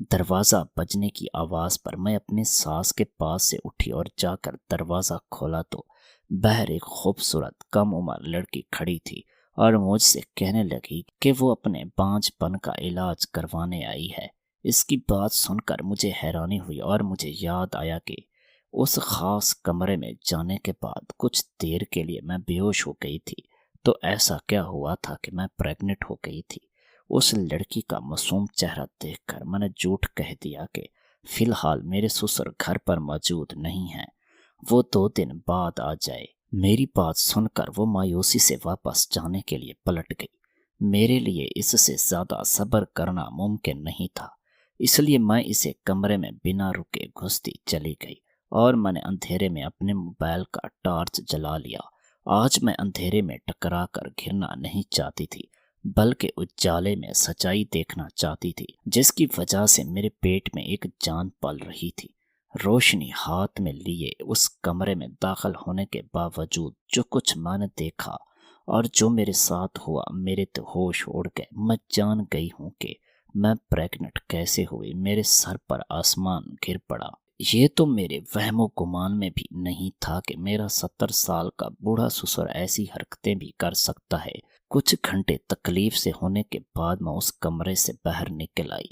دروازہ بجنے کی آواز پر میں اپنے ساس کے پاس سے اٹھی اور جا کر دروازہ کھولا تو باہر ایک خوبصورت کم عمر لڑکی کھڑی تھی اور مجھ سے کہنے لگی کہ وہ اپنے بانجھ پن کا علاج کروانے آئی ہے۔ اس کی بات سن کر مجھے حیرانی ہوئی اور مجھے یاد آیا کہ اس خاص کمرے میں جانے کے بعد کچھ دیر کے لیے میں بے ہوش ہو گئی تھی۔ تو ایسا کیا ہوا تھا کہ میں پریگننٹ ہو گئی تھی؟ اس لڑکی کا معصوم چہرہ دیکھ کر میں نے جھوٹ کہہ دیا کہ فی الحال میرے سسر گھر پر موجود نہیں ہیں، وہ 2 دن بعد آ جائے۔ میری بات سن کر وہ مایوسی سے واپس جانے کے لیے پلٹ گئی۔ میرے لیے اس سے زیادہ صبر کرنا ممکن نہیں تھا، اس لیے میں اسے کمرے میں بنا رکے گھستی چلی گئی اور میں نے اندھیرے میں اپنے موبائل کا ٹارچ جلا لیا۔ آج میں اندھیرے میں ٹکرا کر گرنا نہیں چاہتی تھی، بلکہ اجالے میں سچائی دیکھنا چاہتی تھی، جس کی وجہ سے میرے پیٹ میں ایک جان پل رہی تھی۔ روشنی ہاتھ میں لیے اس کمرے میں داخل ہونے کے باوجود جو کچھ میں نے دیکھا اور جو میرے ساتھ ہوا، میرے تو ہوش اڑ گئے۔ میں جان گئی ہوں کہ میں پریگننٹ کیسے ہوئی۔ میرے سر پر آسمان گر پڑا۔ یہ تو میرے وہم و گمان میں بھی نہیں تھا کہ میرا 70 سال کا بوڑھا سسر ایسی حرکتیں بھی کر سکتا ہے۔ کچھ گھنٹے تکلیف سے ہونے کے بعد میں اس کمرے سے باہر نکل آئی،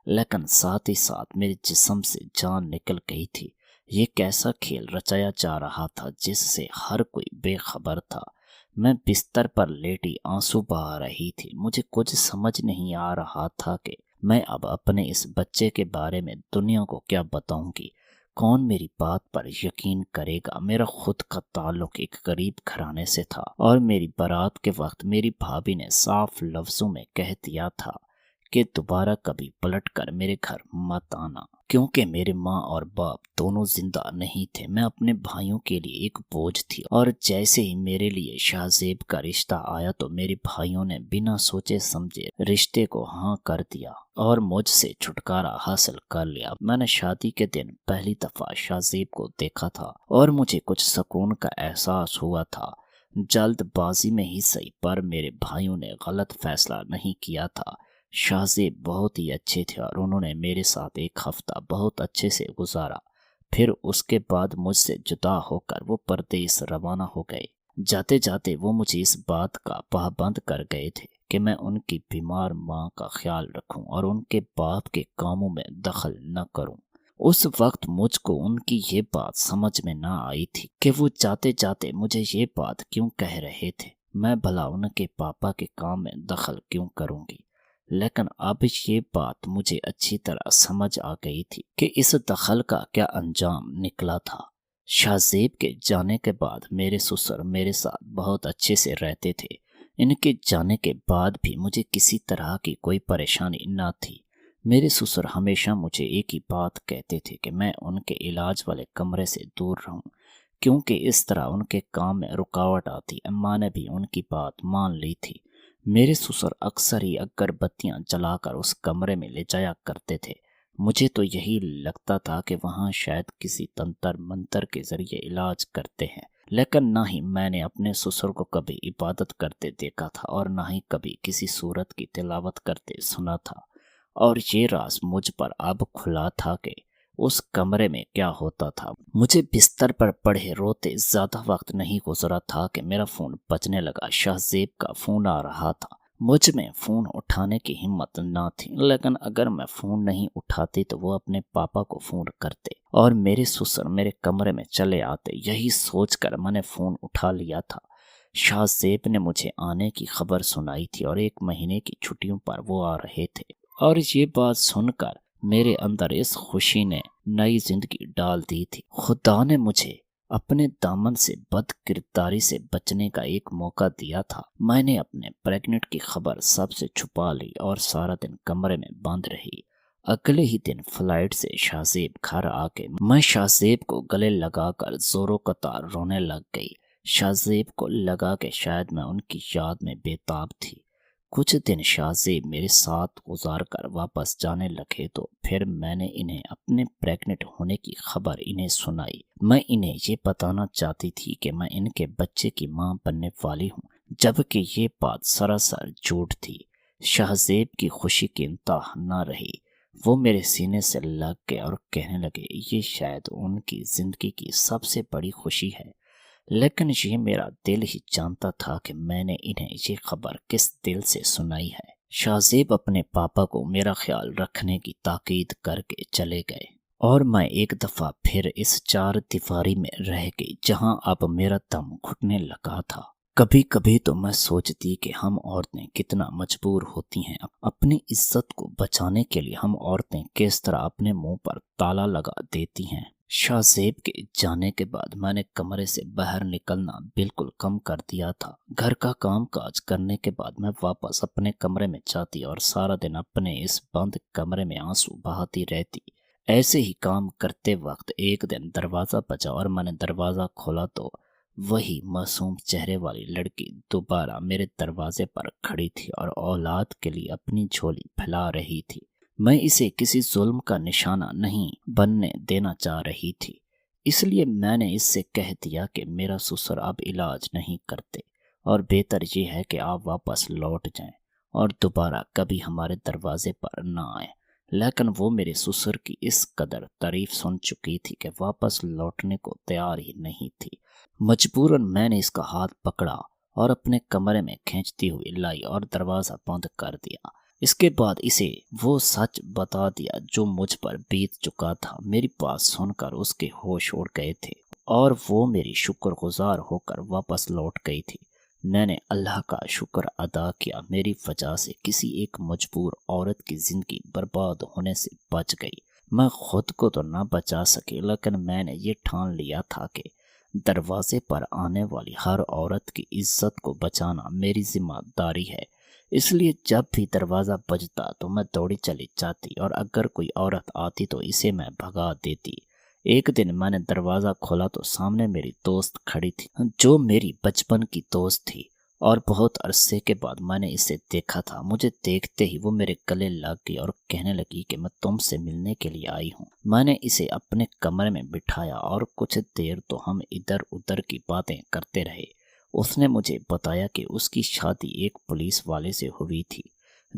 لیکن ساتھ ہی ساتھ میرے جسم سے جان نکل گئی تھی۔ یہ کیسا کھیل رچایا جا رہا تھا جس سے ہر کوئی بے خبر تھا؟ میں بستر پر لیٹی آنسو بہا رہی تھی۔ مجھے کچھ سمجھ نہیں آ رہا تھا کہ میں اب اپنے اس بچے کے بارے میں دنیا کو کیا بتاؤں گی۔ کون میری بات پر یقین کرے گا؟ میرا خود کا تعلق ایک غریب گھرانے سے تھا اور میری بارات کے وقت میری بھابھی نے صاف لفظوں میں کہہ دیا تھا کہ دوبارہ کبھی پلٹ کر میرے گھر مت آنا، کیونکہ میرے ماں اور باپ دونوں زندہ نہیں تھے۔ میں اپنے بھائیوں کے لیے ایک بوجھ تھی، اور جیسے ہی میرے لیے شاہزیب کا رشتہ آیا تو میرے بھائیوں نے بنا سوچے سمجھے رشتے کو ہاں کر دیا اور مجھ سے چھٹکارا حاصل کر لیا۔ میں نے شادی کے دن پہلی دفعہ شاہزیب کو دیکھا تھا اور مجھے کچھ سکون کا احساس ہوا تھا۔ جلد بازی میں ہی صحیح، پر میرے بھائیوں نے غلط فیصلہ نہیں کیا تھا۔ شاہزیب بہت ہی اچھے تھے اور انہوں نے میرے ساتھ ایک ہفتہ بہت اچھے سے گزارا۔ پھر اس کے بعد مجھ سے جدا ہو کر وہ پردیس روانہ ہو گئے۔ جاتے جاتے وہ مجھے اس بات کا پابند کر گئے تھے کہ میں ان کی بیمار ماں کا خیال رکھوں اور ان کے باپ کے کاموں میں دخل نہ کروں۔ اس وقت مجھ کو ان کی یہ بات سمجھ میں نہ آئی تھی کہ وہ جاتے جاتے مجھے یہ بات کیوں کہہ رہے تھے۔ میں بھلا ان کے پاپا کے کام میں دخل کیوں کروں گی؟ لیکن اب یہ بات مجھے اچھی طرح سمجھ آ گئی تھی کہ اس دخل کا کیا انجام نکلا تھا۔ شاہزیب کے جانے کے بعد میرے سسر میرے ساتھ بہت اچھے سے رہتے تھے۔ ان کے جانے کے بعد بھی مجھے کسی طرح کی کوئی پریشانی نہ تھی۔ میرے سسر ہمیشہ مجھے ایک ہی بات کہتے تھے کہ میں ان کے علاج والے کمرے سے دور رہوں، کیونکہ اس طرح ان کے کام میں رکاوٹ آتی۔ اماں نے بھی ان کی بات مان لی تھی۔ میرے سسر اکثر ہی اگربتیاں جلا کر اس کمرے میں لے جایا کرتے تھے۔ مجھے تو یہی لگتا تھا کہ وہاں شاید کسی تنتر منتر کے ذریعے علاج کرتے ہیں، لیکن نہ ہی میں نے اپنے سسر کو کبھی عبادت کرتے دیکھا تھا اور نہ ہی کبھی کسی سورت کی تلاوت کرتے سنا تھا۔ اور یہ راز مجھ پر اب کھلا تھا کہ اس کمرے میں کیا ہوتا تھا۔ مجھے بستر پر پڑے روتے زیادہ وقت نہیں گزرا تھا کہ میرا فون بجنے لگا۔ شاہزیب کا فون آ رہا تھا۔ مجھ میں فون اٹھانے کی ہمت نہ تھی، لیکن اگر میں فون نہیں اٹھاتی تو وہ اپنے پاپا کو فون کرتے اور میرے سسر میرے کمرے میں چلے آتے۔ یہی سوچ کر میں نے فون اٹھا لیا تھا۔ شاہزیب نے مجھے آنے کی خبر سنائی تھی اور 1 مہینے کی چھٹیوں پر وہ آ رہے تھے، اور یہ بات سن کر میرے اندر اس خوشی نے نئی زندگی ڈال دی تھی۔ خدا نے مجھے اپنے دامن سے بد کرداری سے بچنے کا ایک موقع دیا تھا۔ میں نے اپنے پریگننٹ کی خبر سب سے چھپا لی اور سارا دن کمرے میں بند رہی۔ اگلے ہی دن فلائٹ سے شاہزیب گھر آ کے میں شاہزیب کو گلے لگا کر زوروں قطار رونے لگ گئی۔ شاہزیب کو لگا کہ شاید میں ان کی یاد میں بے تاب تھی۔ کچھ دن شاہزیب میرے ساتھ گزار کر واپس جانے لگے تو پھر میں نے انہیں اپنے پریگننٹ ہونے کی خبر انہیں سنائی۔ میں انہیں یہ بتانا چاہتی تھی کہ میں ان کے بچے کی ماں بننے والی ہوں، جبکہ یہ بات سراسر جھوٹ تھی۔ شاہزیب کی خوشی کی انتہا نہ رہی۔ وہ میرے سینے سے لگ گئے اور کہنے لگے یہ شاید ان کی زندگی کی سب سے بڑی خوشی ہے، لیکن یہ میرا دل ہی جانتا تھا کہ میں نے انہیں یہ خبر کس دل سے سنائی ہے۔ شاہ زیب اپنے پاپا کو میرا خیال رکھنے کی تاکید کر کے چلے گئے اور میں ایک دفعہ پھر اس چار دیواری میں رہ گئی جہاں اب میرا دم گھٹنے لگا تھا۔ کبھی کبھی تو میں سوچتی کہ ہم عورتیں کتنا مجبور ہوتی ہیں اپنی عزت کو بچانے کے لیے، ہم عورتیں کس طرح اپنے منہ پر تالا لگا دیتی ہیں۔ شاہ زیب کے جانے کے بعد میں نے کمرے سے باہر نکلنا بالکل کم کر دیا تھا۔ گھر کا کام کاج کرنے کے بعد میں واپس اپنے کمرے میں جاتی اور سارا دن اپنے اس بند کمرے میں آنسو بہاتی رہتی۔ ایسے ہی کام کرتے وقت ایک دن دروازہ بجا اور میں نے دروازہ کھولا تو وہی معصوم چہرے والی لڑکی دوبارہ میرے دروازے پر کھڑی تھی اور اولاد کے لیے اپنی جھولی پھیلا رہی تھی۔ میں اسے کسی ظلم کا نشانہ نہیں بننے دینا چاہ رہی تھی، اس لیے میں نے اس سے کہہ دیا کہ میرا سسر اب علاج نہیں کرتے اور بہتر یہ ہے کہ آپ واپس لوٹ جائیں اور دوبارہ کبھی ہمارے دروازے پر نہ آئیں۔ لیکن وہ میرے سسر کی اس قدر تعریف سن چکی تھی کہ واپس لوٹنے کو تیار ہی نہیں تھی۔ مجبوراً میں نے اس کا ہاتھ پکڑا اور اپنے کمرے میں کھینچتی ہوئی لائی اور دروازہ بند کر دیا۔ اس کے بعد اسے وہ سچ بتا دیا جو مجھ پر بیت چکا تھا۔ میری بات سن کر اس کے ہوش اڑ گئے تھے اور وہ میری شکر گزار ہو کر واپس لوٹ گئی تھی۔ میں نے اللہ کا شکر ادا کیا، میری وجہ سے کسی ایک مجبور عورت کی زندگی برباد ہونے سے بچ گئی۔ میں خود کو تو نہ بچا سکی، لیکن میں نے یہ ٹھان لیا تھا کہ دروازے پر آنے والی ہر عورت کی عزت کو بچانا میری ذمہ داری ہے۔ اس لیے جب بھی دروازہ بجتا تو میں دوڑی چلی جاتی اور اگر کوئی عورت آتی تو اسے میں بھگا دیتی۔ ایک دن میں نے دروازہ کھولا تو سامنے میری دوست کھڑی تھی جو میری بچپن کی دوست تھی اور بہت عرصے کے بعد میں نے اسے دیکھا تھا۔ مجھے دیکھتے ہی وہ میرے گلے لگ گئی اور کہنے لگی کہ میں تم سے ملنے کے لیے آئی ہوں۔ میں نے اسے اپنے کمرے میں بٹھایا اور کچھ دیر تو ہم ادھر ادھر کی باتیں کرتے رہے۔ اس نے مجھے بتایا کہ اس کی شادی ایک پولیس والے سے ہوئی تھی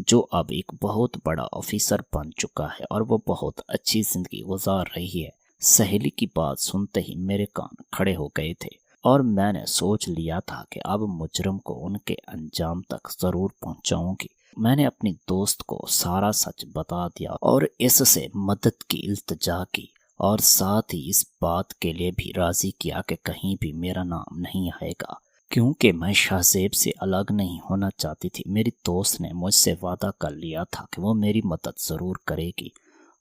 جو اب ایک بہت بڑا آفیسر بن چکا ہے اور وہ بہت اچھی زندگی گزار رہی ہے۔ سہیلی کی بات سنتے ہی میرے کان کھڑے ہو گئے تھے اور میں نے سوچ لیا تھا کہ اب مجرم کو ان کے انجام تک ضرور پہنچاؤں گی۔ میں نے اپنی دوست کو سارا سچ بتا دیا اور اس سے مدد کی التجا کی اور ساتھ ہی اس بات کے لیے بھی راضی کیا کہ کہیں بھی میرا نام نہیں آئے گا، کیونکہ میں شاہ زیب سے الگ نہیں ہونا چاہتی تھی۔ میری دوست نے مجھ سے وعدہ کر لیا تھا کہ وہ میری مدد ضرور کرے گی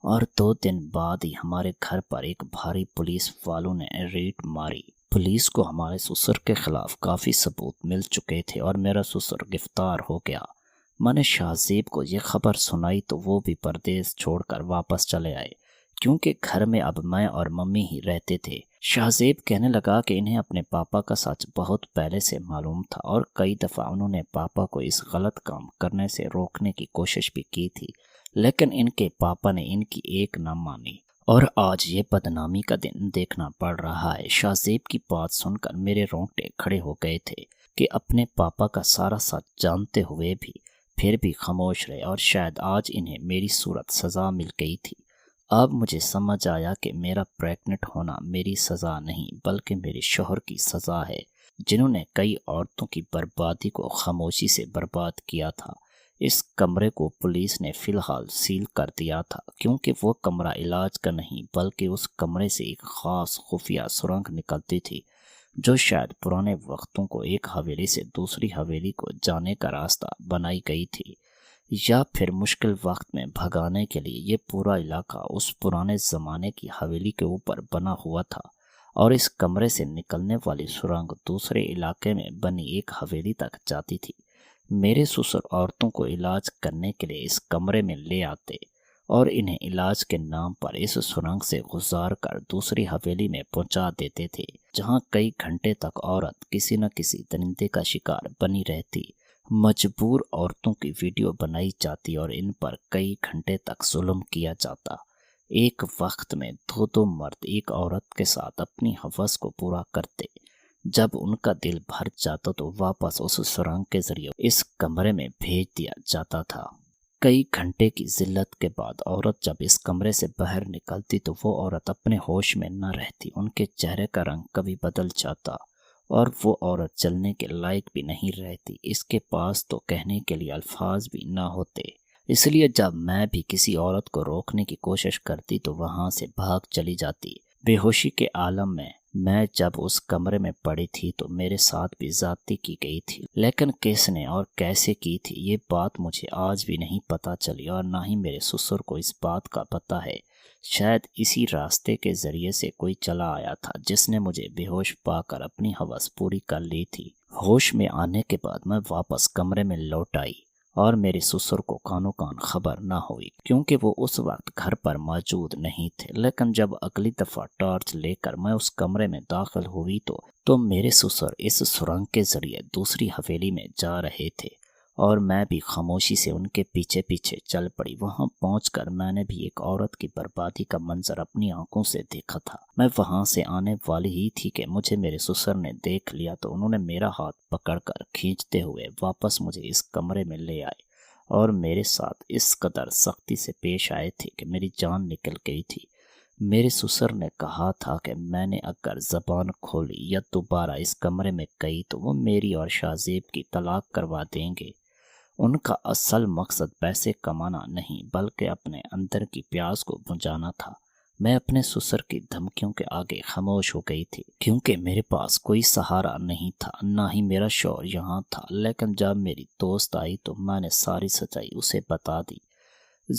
اور 2 دن بعد ہی ہمارے گھر پر ایک بھاری پولیس والوں نے ریڈ ماری۔ پولیس کو ہمارے سسر کے خلاف کافی ثبوت مل چکے تھے اور میرا سسر گرفتار ہو گیا۔ میں نے شاہ زیب کو یہ خبر سنائی تو وہ بھی پردیس چھوڑ کر واپس چلے آئے، کیونکہ گھر میں اب میں اور ممی ہی رہتے تھے۔ شاہ زیب کہنے لگا کہ انہیں اپنے پاپا کا سچ بہت پہلے سے معلوم تھا اور کئی دفعہ انہوں نے پاپا کو اس غلط کام کرنے سے روکنے کی کوشش بھی کی تھی، لیکن ان کے پاپا نے ان کی ایک نہ مانی اور آج یہ بدنامی کا دن دیکھنا پڑ رہا ہے۔ شاہ زیب کی بات سن کر میرے رونگٹے کھڑے ہو گئے تھے کہ اپنے پاپا کا سارا سچ جانتے ہوئے بھی پھر بھی خاموش رہے اور شاید آج انہیں میری صورت سزا مل گئی تھی۔ اب مجھے سمجھ آیا کہ میرا پریگننٹ ہونا میری سزا نہیں بلکہ میرے شوہر کی سزا ہے، جنہوں نے کئی عورتوں کی بربادی کو خاموشی سے برباد کیا تھا۔ اس کمرے کو پولیس نے فی الحال سیل کر دیا تھا کیونکہ وہ کمرہ علاج کا نہیں بلکہ اس کمرے سے ایک خاص خفیہ سرنگ نکلتی تھی جو شاید پرانے وقتوں کو ایک حویلی سے دوسری حویلی کو جانے کا راستہ بنائی گئی تھی، یا پھر مشکل وقت میں بھگانے کے لیے یہ پورا علاقہ اس پرانے زمانے کی حویلی کے اوپر بنا ہوا تھا اور اس کمرے سے نکلنے والی سرنگ دوسرے علاقے میں بنی ایک حویلی تک جاتی تھی۔ میرے سسر عورتوں کو علاج کرنے کے لیے اس کمرے میں لے آتے اور انہیں علاج کے نام پر اس سرنگ سے گزار کر دوسری حویلی میں پہنچا دیتے تھے، جہاں کئی گھنٹے تک عورت کسی نہ کسی درندے کا شکار بنی رہتی۔ مجبور عورتوں کی ویڈیو بنائی جاتی اور ان پر کئی گھنٹے تک ظلم کیا جاتا۔ ایک وقت میں 2 مرد ایک عورت کے ساتھ اپنی ہوس کو پورا کرتے۔ جب ان کا دل بھر جاتا تو واپس اس سرنگ کے ذریعے اس کمرے میں بھیج دیا جاتا تھا۔ کئی گھنٹے کی ذلت کے بعد عورت جب اس کمرے سے باہر نکلتی تو وہ عورت اپنے ہوش میں نہ رہتی، ان کے چہرے کا رنگ کبھی بدل جاتا اور وہ عورت چلنے کے لائق بھی نہیں رہتی۔ اس کے پاس تو کہنے کے لیے الفاظ بھی نہ ہوتے، اس لیے جب میں بھی کسی عورت کو روکنے کی کوشش کرتی تو وہاں سے بھاگ چلی جاتی۔ بے ہوشی کے عالم میں جب اس کمرے میں پڑی تھی تو میرے ساتھ بھی زیادتی کی گئی تھی، لیکن کس نے اور کیسے کی تھی یہ بات مجھے آج بھی نہیں پتہ چلی، اور نہ ہی میرے سسر کو اس بات کا پتہ ہے۔ شاید اسی راستے کے ذریعے سے کوئی چلا آیا تھا جس نے مجھے بے ہوش پا کر اپنی ہوس پوری کر لی تھی۔ ہوش میں آنے کے بعد میں واپس کمرے میں لوٹ آئی اور میرے سسر کو کانوں کان خبر نہ ہوئی، کیونکہ وہ اس وقت گھر پر موجود نہیں تھے۔ لیکن جب اگلی دفعہ ٹارچ لے کر میں اس کمرے میں داخل ہوئی تو میرے سسر اس سرنگ کے ذریعے دوسری حویلی میں جا رہے تھے اور میں بھی خاموشی سے ان کے پیچھے پیچھے چل پڑی۔ وہاں پہنچ کر میں نے بھی ایک عورت کی بربادی کا منظر اپنی آنکھوں سے دیکھا تھا۔ میں وہاں سے آنے والی ہی تھی کہ مجھے میرے سسر نے دیکھ لیا تو انہوں نے میرا ہاتھ پکڑ کر کھینچتے ہوئے واپس مجھے اس کمرے میں لے آئے اور میرے ساتھ اس قدر سختی سے پیش آئے تھے کہ میری جان نکل گئی تھی۔ میرے سسر نے کہا تھا کہ میں نے اگر زبان کھولی یا دوبارہ اس کمرے میں گئی تو وہ میری اور شاہ زیب کی طلاق کروا دیں گے۔ ان کا اصل مقصد پیسے کمانا نہیں بلکہ اپنے اندر کی پیاس کو بجھانا تھا۔ میں اپنے سسر کی دھمکیوں کے آگے خاموش ہو گئی تھی، کیونکہ میرے پاس کوئی سہارا نہیں تھا، نہ ہی میرا شوہر یہاں تھا۔ لیکن جب میری دوست آئی تو میں نے ساری سچائی اسے بتا دی۔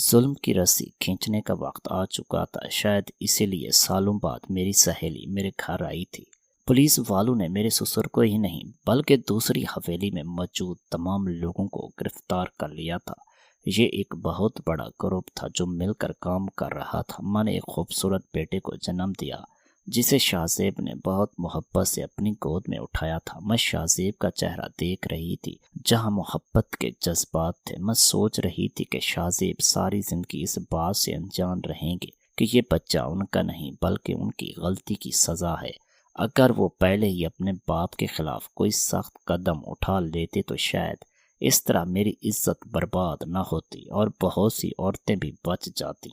ظلم کی رسی کھینچنے کا وقت آ چکا تھا، شاید اسی لیے سالوں بعد میری سہیلی میرے گھر آئی تھی۔ پولیس والوں نے میرے سسر کو ہی نہیں بلکہ دوسری حویلی میں موجود تمام لوگوں کو گرفتار کر لیا تھا۔ یہ ایک بہت بڑا گروپ تھا جو مل کر کام کر رہا تھا۔ میں نے ایک خوبصورت بیٹے کو جنم دیا جسے شاہ زیب نے بہت محبت سے اپنی گود میں اٹھایا تھا۔ میں شاہ زیب کا چہرہ دیکھ رہی تھی جہاں محبت کے جذبات تھے۔ میں سوچ رہی تھی کہ شاہ زیب ساری زندگی اس بات سے انجان رہیں گے کہ یہ بچہ ان کا نہیں بلکہ ان کی غلطی کی سزا ہے۔ اگر وہ پہلے ہی اپنے باپ کے خلاف کوئی سخت قدم اٹھا لیتے تو شاید اس طرح میری عزت برباد نہ ہوتی اور بہت سی عورتیں بھی بچ جاتی۔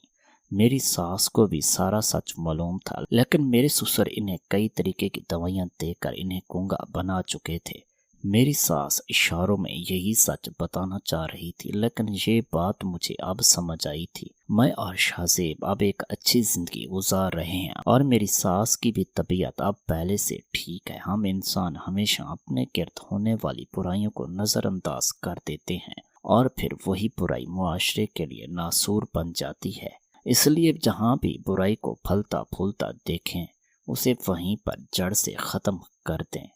میری ساس کو بھی سارا سچ معلوم تھا، لیکن میرے سسر انہیں کئی طریقے کی دوائیاں دے کر انہیں گونگا بنا چکے تھے۔ میری ساس اشاروں میں یہی سچ بتانا چاہ رہی تھی، لیکن یہ بات مجھے اب سمجھ آئی تھی۔ میں اور شاہ زیب اب ایک اچھی زندگی گزار رہے ہیں اور میری ساس کی بھی طبیعت اب پہلے سے ٹھیک ہے۔ ہم انسان ہمیشہ اپنے گرد ہونے والی برائیوں کو نظر انداز کر دیتے ہیں اور پھر وہی برائی معاشرے کے لیے ناسور بن جاتی ہے۔ اس لیے جہاں بھی برائی کو پھلتا پھولتا دیکھیں اسے وہیں پر جڑ سے ختم کر دیں۔